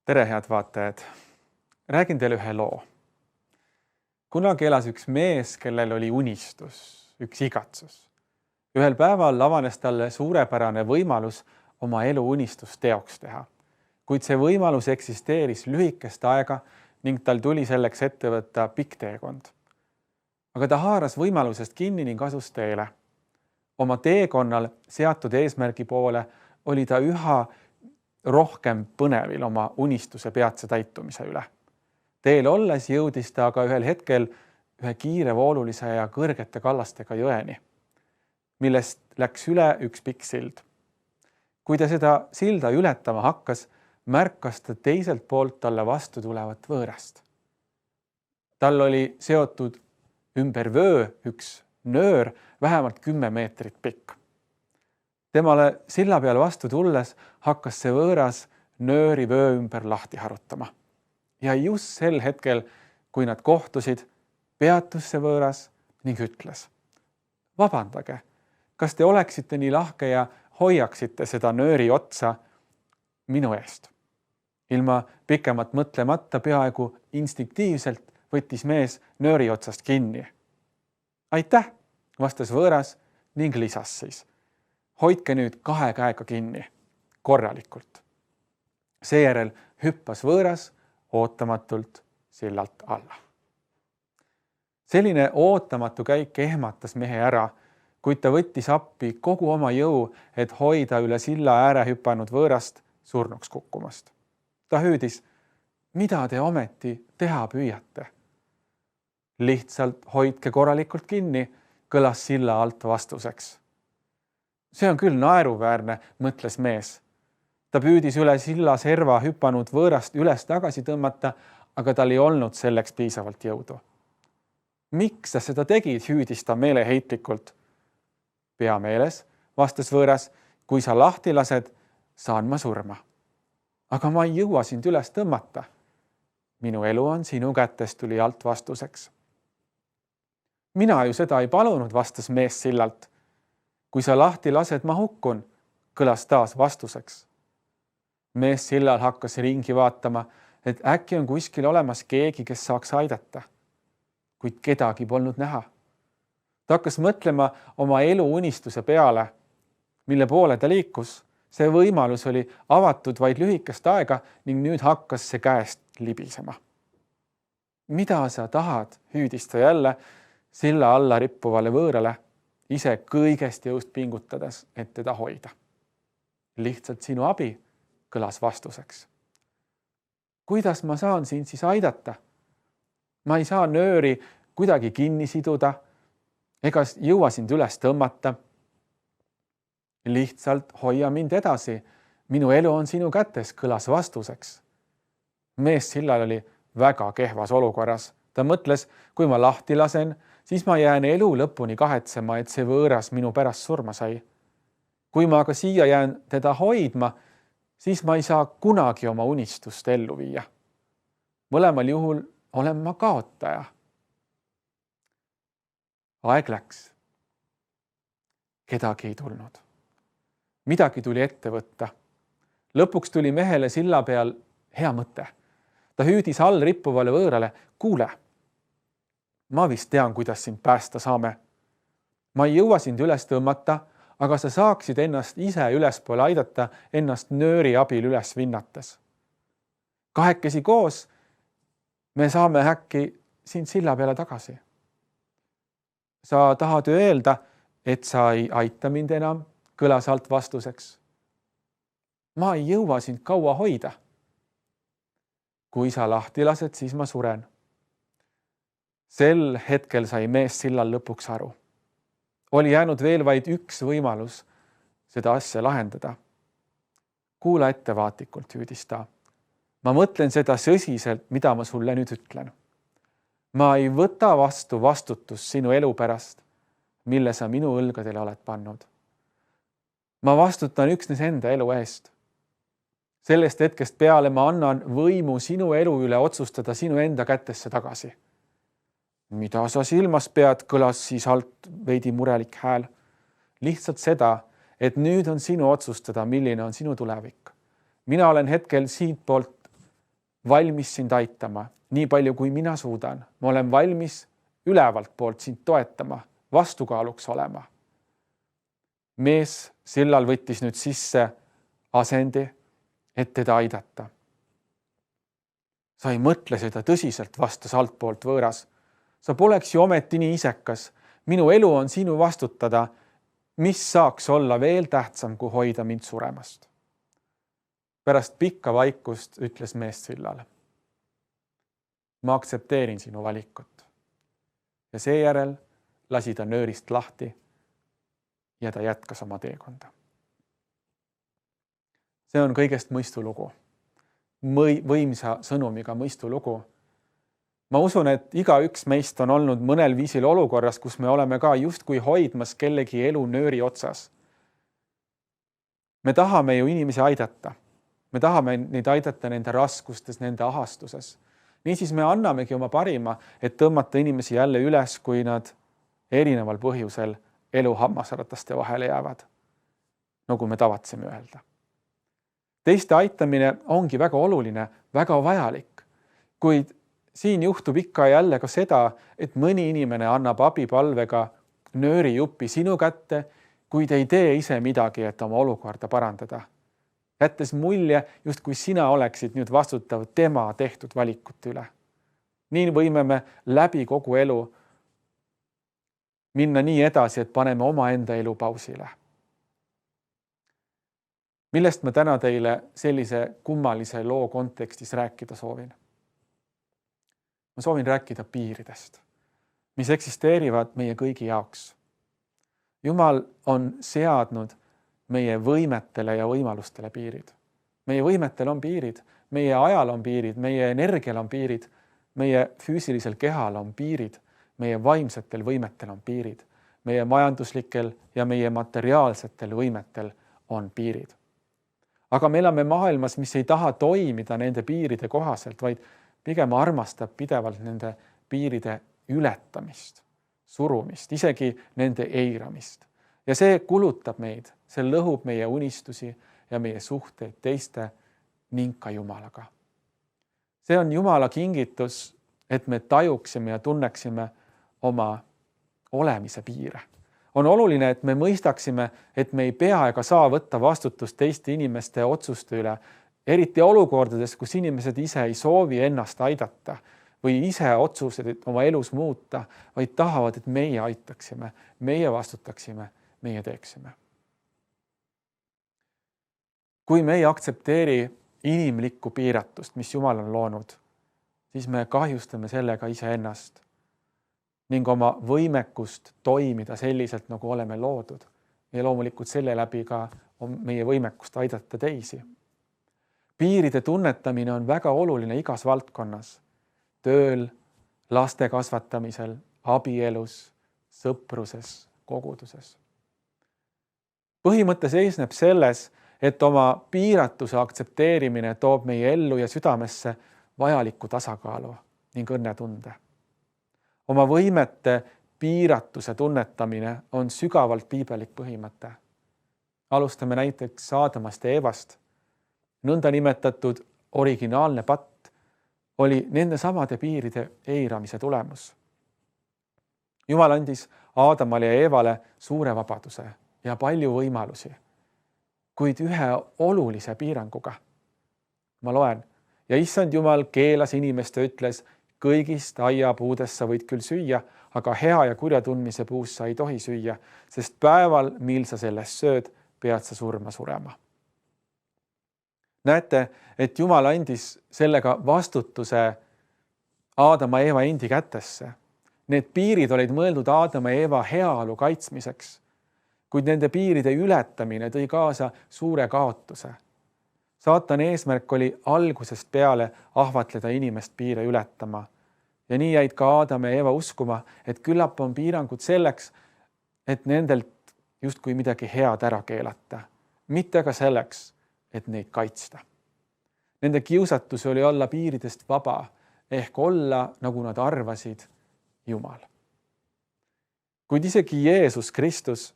Tere, head vaatajad! Räägin teile ühe loo. Kunagi elas üks mees, kellel oli unistus, üks igatsus. Ühel päeval avanes talle suurepärane võimalus oma elu unistust teoks teha. Kuid see võimalus eksisteeris lühikest aega ning tal tuli selleks ette võtta pikk teekond. Aga ta haaras võimalusest kinni ning asus teele. Oma teekonnal seatud eesmärgi poole oli ta üha rohkem põnevil oma unistuse peatse täitumise üle. Teel olles jõudis ta aga ühel hetkel ühe kiirevoolulise ja kõrgete kallastega jõeni, millest läks üle üks pikk sild. Kui ta seda silda ületama hakkas, märkas ta teiselt poolt talle vastu tulevat võõrast. Tal oli seotud ümber vöö üks nöör vähemalt 10 meetrit pikk. Temale silla peal vastu tulles hakkas see võõras nööri vöö ümber lahti harutama. Ja just sel hetkel, kui nad kohtusid, peatus see võõras ning ütles: "Vabandage, kas te oleksite nii lahke ja hoiaksite seda nööri otsa minu eest?" Ilma pikemat mõtlemata peaaegu instinktiivselt võttis mees nööri otsast kinni. "Aitäh," vastas võõras ning lisas siis: "Hoidke nüüd 2 käega kinni, korralikult." Seejärel hüppas võõras ootamatult sillalt alla. Selline ootamatu käik ehmatas mehe ära, kuid ta võttis appi kogu oma jõu, et hoida üle silla ääre hüpanud võõrast surnuks kukkumast. Ta hüüdis: "Mida te ometi teha püüate?" "Lihtsalt hoidke korralikult kinni," kõlas silla alt vastuseks. "See on küll naeruväärne," mõtles mees. Ta püüdis üle silla serva hüpanud võõrast üles tagasi tõmmata, aga tal ei olnud selleks piisavalt jõudu. "Miks sa seda tegid?" hüüdis ta meeleheitlikult. "Pea meeles," vastas võõras, "kui sa lahti lased, saan ma surma. Aga ma ei jõua sind üles tõmmata." "Minu elu on sinu kätes," tuli alt vastuseks. "Mina ju seda ei palunud," vastas mees sillalt. "Kui sa lahti lased, ma hukkun," kõlas taas vastuseks. Mees sillal hakkas ringi vaatama, et äkki on kuskil olemas keegi, kes saaks aidata. Kuid kedagi polnud näha. Ta hakkas mõtlema oma elu unistuse peale, mille poole ta liikus. See võimalus oli avatud vaid lühikest aega ning nüüd hakkas see käest libisema. "Mida sa tahad?" hüüdis ta jälle silla alla rippuvale võõrale, ise kõigest jõust pingutades, et teda hoida. "Lihtsalt sinu abi," kõlas vastuseks. "Kuidas ma saan sind siis aidata? Ma ei saa nööri kuidagi kinni siduda ega jõua sind üles tõmmata. "Lihtsalt hoia mind edasi, minu elu on sinu kätes," kõlas vastuseks. Mees sillal oli väga kehvas olukorras. Ta mõtles, kui ma lahti lasen, siis ma jään elu lõpuni kahetsema, et see võõras minu pärast surma sai. Kui ma aga siia jään teda hoidma, siis ma ei saa kunagi oma unistust ellu viia. Mõlemal juhul olen ma kaotaja. Aeg läks. Kedagi ei tulnud. Midagi tuli ette võtta. Lõpuks tuli mehele silla peal hea mõte. Ta hüüdis all rippuvale võõrale: "Kuule, ma vist tean, kuidas sind päästa saame. Ma ei jõua sind üles tõmmata, aga sa saaksid ennast ise ülespoole aidata, ennast nööri abil üles vinnates. Kahekesi koos me saame äkki sind silla peale tagasi." "Sa tahad öelda, et sa ei aita mind enam?" kõlas alt vastuseks. "Ma ei jõua sind kaua hoida. Kui sa lahti lased, siis ma suren." Sel hetkel sai mees sillal lõpuks aru. Oli jäänud veel vaid üks võimalus seda asja lahendada. "Kuula ettevaatlikult," hüüdis ta. "Ma mõtlen seda sõsiselt, mida ma sulle nüüd ütlen. Ma ei võta vastu vastutust sinu elu pärast, mille sa minu õlgadele oled pannud. Ma vastutan üksnes enda elu eest. Sellest hetkest peale ma annan võimu sinu elu üle otsustada sinu enda kätesse tagasi." "Mida sa silmas pead?" kõlas siis alt veidi murelik hääl. "Lihtsalt seda, et nüüd on sinu otsustada, milline on sinu tulevik. Mina olen hetkel siitpoolt valmis sind aitama, nii palju kui mina suudan. Ma olen valmis ülevalt poolt sind toetama, vastukaaluks olema. Mees sillal võttis nüüd sisse asendi, et teda aidata. Sa ei mõtle seda tõsiselt, vastas altpoolt võõras. Sa poleks ju ometi nii isekas. Minu elu on sinu vastutada. Mis saaks olla veel tähtsam, kui hoida mind suremast? Pärast pikka vaikust ütles mees sillale. Ma aktsepteerin sinu valikut. Ja seejärel lasi ta nöörist lahti ja ta jätkas oma teekonda. See on kõigest mõistulugu. Võimsa sõnumiga mõistulugu. Ma usun, et igaüks meist on olnud mõnel viisil olukorras, kus me oleme ka justkui hoidmas kellegi elu nööri otsas. Me tahame ju inimesi aidata. Me tahame neid aidata nende raskustes, nende ahastuses. Niisiis me annamegi oma parima, et tõmmata inimesi jälle üles, kui nad erineval põhjusel elu hammasrataste vahele jäävad, nagu me tavatseme öelda. Teiste aitamine ongi väga oluline, väga vajalik, kuid siin juhtub ikka jälle ka seda, et mõni inimene annab abipalvega nöörijupi sinu kätte, kuid ei tee ise midagi, et oma olukorda parandada. Jättes mulje, just kui sina oleksid nüüd vastutav tema tehtud valikute üle. Nii võime me läbi kogu elu minna nii edasi, et paneme oma enda elu pausile. Millest ma täna teile sellise kummalise loo kontekstis rääkida soovin? Ma soovin rääkida piiridest, mis eksisteerivad meie kõigi jaoks. Jumal on seadnud meie võimetele ja võimalustele piirid. Meie võimetel on piirid, meie ajal on piirid, meie energial on piirid, meie füüsilisel kehal on piirid, meie vaimsetel võimetel on piirid, meie majanduslikel ja meie materiaalsetel võimetel on piirid. Aga me elame maailmas, mis ei taha toimida nende piiride kohaselt, vaid pigem armastab pidevalt nende piiride ületamist, surumist, isegi nende eiramist. Ja see kulutab meid, see lõhub meie unistusi ja meie suhteid teiste ning ka Jumalaga. See on Jumala kingitus, et me tajuksime ja tunneksime oma olemise piire. On oluline, et me mõistaksime, et me ei pea ega saa võtta vastutust teiste inimeste otsuste üle, eriti olukordades, kus inimesed ise ei soovi ennast aidata või ise otsused oma elus muuta, vaid tahavad, et meie aitaksime, meie vastutaksime, meie teeksime. Kui me ei aktsepteeri inimlikku piiratust, mis Jumal on loonud, siis me kahjustame sellega iseennast ning oma võimekust toimida selliselt, nagu oleme loodud. Ja loomulikult selle läbi ka on meie võimekust aidata teisi. Piiride tunnetamine on väga oluline igas valdkonnas. Tööl, laste kasvatamisel, abielus, sõpruses, koguduses. Põhimõte seisneb selles, et oma piiratuse aktsepteerimine toob meie ellu ja südamesse vajaliku tasakaalu ning õnnetunde. Oma võimete piiratuse tunnetamine on sügavalt piibelik põhimõte. Alustame näiteks Aadamast ja Eevast. Nõnda nimetatud originaalne patt oli nende samade piiride eiramise tulemus. Jumal andis Aadamale ja Eevale suure vabaduse ja palju võimalusi, kuid ühe olulise piiranguga. Ma loen, ja issand Jumal keelas inimest ja ütles, kõigist aiapuudest sa võid küll süüa, aga hea ja kurja tundmise puust sa ei tohi süüa, sest päeval, mil sa sellest sööd, pead sa surema. Näete, et Jumal andis sellega vastutuse Aadama ja Eeva endi kätesse. Need piirid olid mõeldud Aadama ja Eeva heaolu kaitsmiseks, kuid nende piiride ületamine tõi kaasa suure kaotuse. Saatani eesmärk oli algusest peale ahvatleda inimest piire ületama. Ja nii jäid ka Aadam ja Eeva uskuma, et küllap on piirangud selleks, et nendelt justkui midagi head ära keelata, mitte ka selleks, et neid kaitsta. Nende kiusatus oli olla piiridest vaba, ehk olla, nagu nad arvasid, Jumal. Kuid isegi Jeesus Kristus,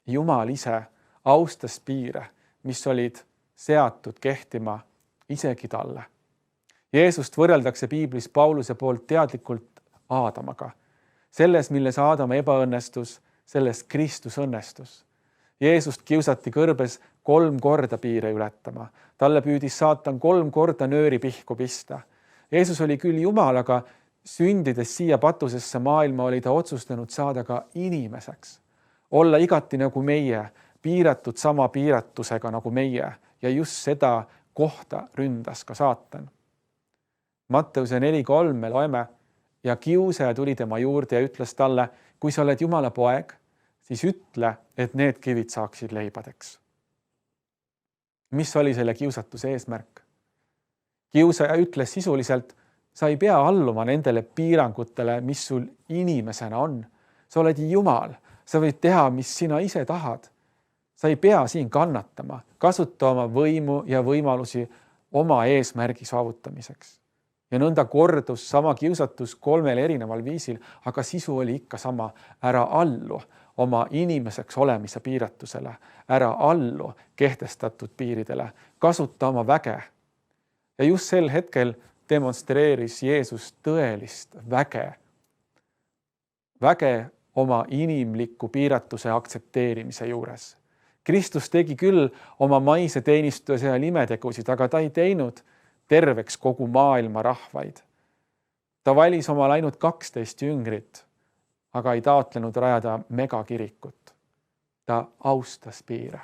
Jumal ise, austas piire, mis olid seatud kehtima isegi talle. Jeesust võrreldakse piiblis Pauluse poolt teadlikult Aadamaga. Selles, milles Aadam ebaõnnestus, selles Kristus õnnestus. Jeesust kiusati kõrbes 3 korda piire ületama. Talle püüdis saatan 3 korda nööri pihku pista. Jeesus oli küll Jumal, aga sündides siia patusesse maailma oli ta otsustanud saada ka inimeseks. Olla igati nagu meie, piiratud sama piiratusega nagu meie ja just seda kohta ründas ka saatan. Matteuse 4:3 me loeme ja kiusaja tuli tema juurde ja ütles talle, kui sa oled Jumala poeg, siis ütle, et need kivid saaksid leibadeks. Mis oli selle kiusatuse eesmärk? Kiusaja ütles sisuliselt, sa ei pea alluma nendele piirangutele, mis sul inimesena on. Sa oled Jumal, sa võid teha, mis sina ise tahad. Sa ei pea siin kannatama, kasuta oma võimu ja võimalusi oma eesmärgi saavutamiseks. Ja nõnda kordus sama kiusatus 3 erineval viisil, aga sisu oli ikka sama. Ära allu oma inimeseks olemise piiratusele, ära allu kehtestatud piiridele, kasuta oma väge. Ja just sel hetkel demonstreeris Jeesus tõelist väge. Väge oma inimliku piiratuse aktsepteerimise juures. Kristus tegi küll oma maise teenistuse ja imetegusid, aga ta ei teinud terveks kogu maailma rahvaid. Ta valis omal ainult 12 jüngrit, aga ei taotlenud rajada megakirikut. Ta austas piire.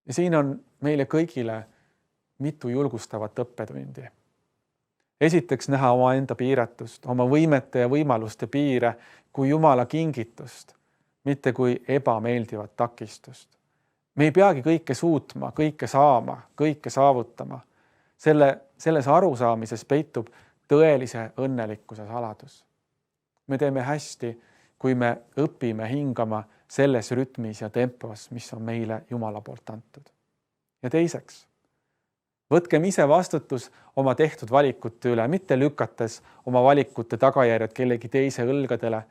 Ja siin on meile kõigile mitu julgustavat õppetundi. Esiteks näha omaenda piiratust, oma võimete ja võimaluste piire kui Jumala kingitust, mitte kui ebameeldivat takistust. Me ei peagi kõike suutma, kõike saama, kõike saavutama. Selles arusaamises peitub tõelise õnnelikkuse saladus. Me teeme hästi, kui me õpime hingama selles rütmis ja tempos, mis on meile Jumala poolt antud. Ja teiseks, võtkem ise vastutus oma tehtud valikute üle, mitte lükates oma valikute tagajärjed kellegi teise õlgadele,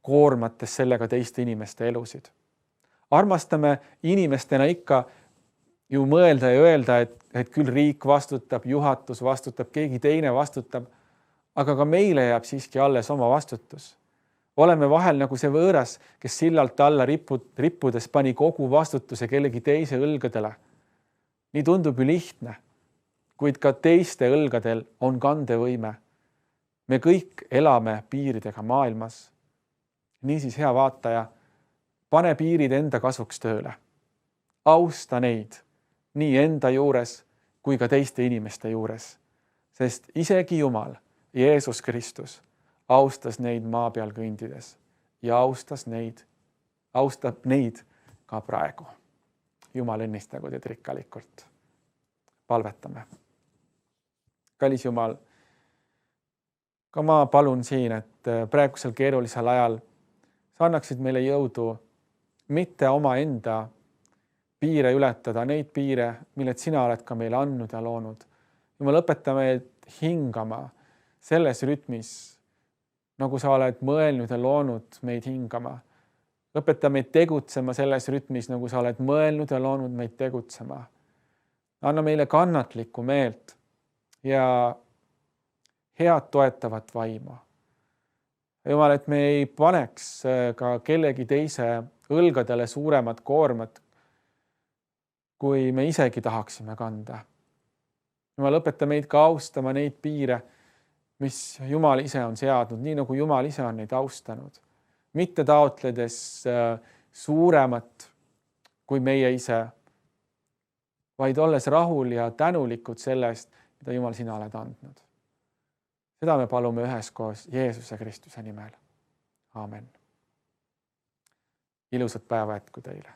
koormates sellega teiste inimeste elusid. Armastame inimestena ikka ju mõelda ja öelda, et küll riik vastutab, juhatus vastutab, keegi teine vastutab, aga ka meile jääb siiski alles oma vastutus. Oleme vahel nagu see võõras, kes sillalt alla rippudes pani kogu vastutuse kellegi teise õlgadele. Nii tundub ju lihtne, kuid ka teiste õlgadel on kandevõime. Me kõik elame piiridega maailmas. Niisiis, hea vaataja, pane piirid enda kasuks tööle. Austa neid nii enda juures kui ka teiste inimeste juures, sest isegi Jumal, Jeesus Kristus, austas neid maa peal kõndides ja austab neid ka praegu. Jumal õnnistagu teid rikkalikult. Palvetame. Kallis Jumal, ka ma palun siin, et praegusel keerulisel ajal sa annaksid meile jõudu mitte omaenda piire ületada, neid piire, milled sina oled ka meile andnud ja loonud. Jumal, õpeta meid hingama selles rütmis, nagu sa oled mõelnud ja loonud meid hingama. Õpeta meid tegutsema selles rütmis, nagu sa oled mõelnud ja loonud meid tegutsema. Anna meile kannatlikku meelt ja head toetavat vaimu. Jumal, et me ei paneks ka kellegi teise õlgadele suuremat koormat, kui me isegi tahaksime kanda. Jumal, õpeta meid ka austama neid piire, mis Jumal ise on seadnud, nii nagu Jumal ise on neid austanud. Mitte taotledes suuremat kui meie ise, vaid olles rahul ja tänulikud sellest, mida Jumal sina oled andnud. Seda me palume üheskoos Jeesuse Kristuse nimel. Aamen. Ilusat päeva jätku teile.